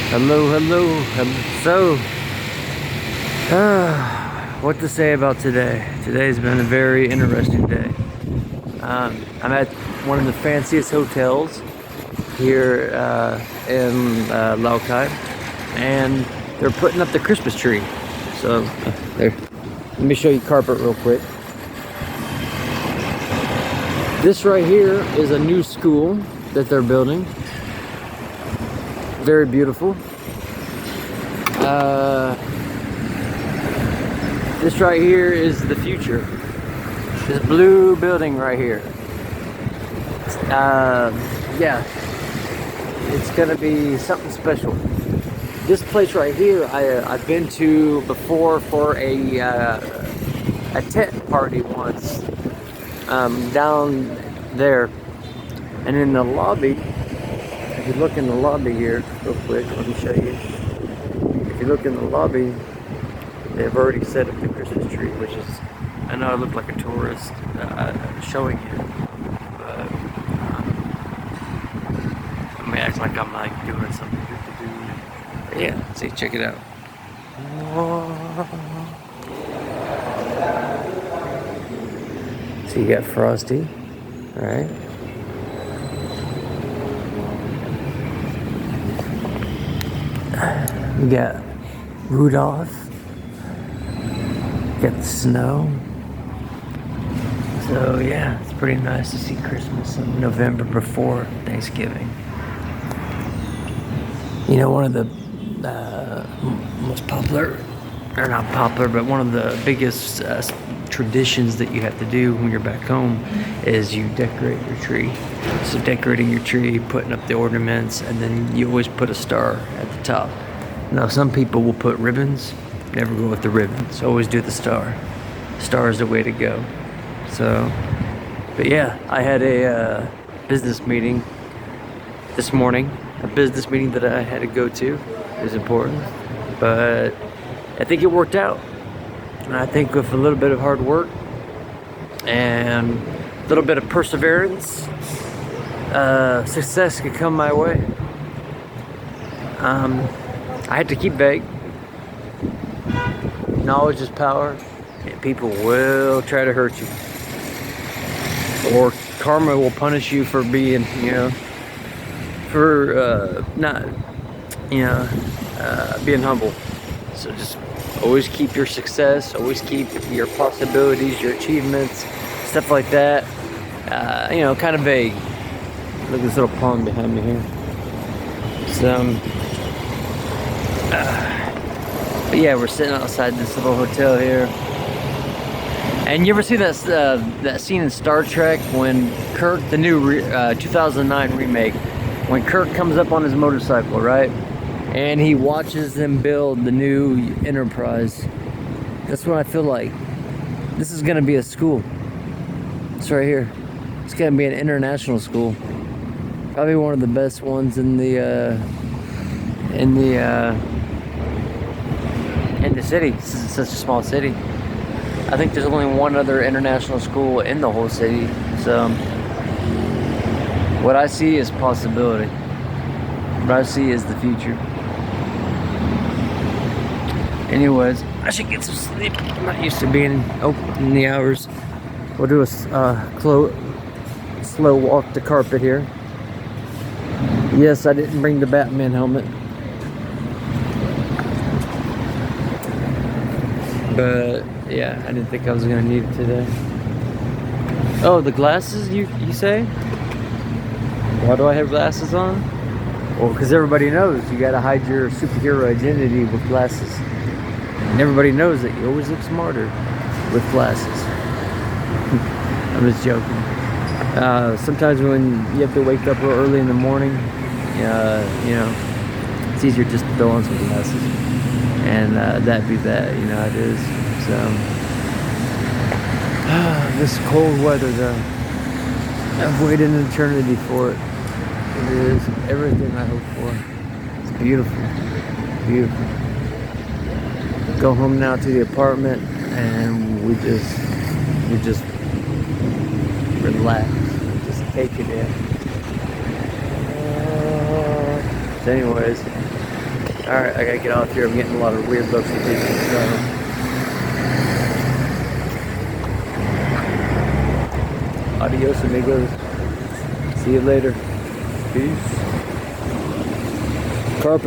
Hello, hello. So, what to say about today? Today's been a very interesting day. I'm at one of the fanciest hotels here in Laukai, and they're putting up the Christmas tree. So, there. Let me show you carpet real quick. This right here is a new school that they're building. Very beautiful. This right here is the future. This blue building right here. Yeah, it's gonna be something special. This place right here, I've been to before for a tent party once. Down there, and in the lobby. If you look in the lobby here, real quick, let me show you. If you look in the lobby, they've already set up the Christmas tree, which is, I know I look like a tourist showing you, but I'm gonna act like I'm like doing something good to do. But yeah, see, check it out. So you got Frosty, all right? We got Rudolph. Got the snow. So yeah, it's pretty nice to see Christmas in November before Thanksgiving. You know, one of the most popular, or not popular, but one of the biggest traditions that you have to do when you're back home is you decorate your tree. So decorating your tree, putting up the ornaments, and then you always put a star at the top. Now some people will put ribbons, never go with the ribbons, always do the star. Star is the way to go. So, but yeah, I had a business meeting this morning, a business meeting that I had to go to. It was important, but I think it worked out. And I think with a little bit of hard work and a little bit of perseverance, success could come my way. I had to keep vague. Knowledge is power, and people will try to hurt you. Or karma will punish you for being, for not, being humble. So just always keep your success, always keep your possibilities, your achievements, stuff like that, kind of vague. Look at this little pond behind me here. So, but yeah, we're sitting outside this little hotel here. And you ever see that scene in Star Trek when Kirk, the new 2009 remake, when Kirk comes up on his motorcycle, right? And he watches them build the new Enterprise. That's what I feel like. This is gonna be a school. It's right here. It's gonna be an international school. Probably one of the best ones in the city. This is such a small city. I think there's only one other international school in the whole city. So what I see is possibility. What I see is the future. Anyways, I should get some sleep. I'm not used to being open in the hours. We'll do a slow walk to carpet here. Yes, I didn't bring the Batman helmet. But yeah, I didn't think I was gonna need it today. Oh, the glasses, you say? Why do I have glasses on? Well, because everybody knows you gotta hide your superhero identity with glasses. And everybody knows that you always look smarter with glasses. I'm just joking. Sometimes when you have to wake up real early in the morning, it's easier just to throw on some glasses. And that'd be that, it is. So, this cold weather though, I've waited an eternity for it. It is everything I hope for. It's beautiful, beautiful. Go home now to the apartment and we just relax, just take it in. So anyways, Alright, I gotta get off here. I'm getting a lot of weird looks at people. So. Adios, amigos. See you later. Peace. Carpet.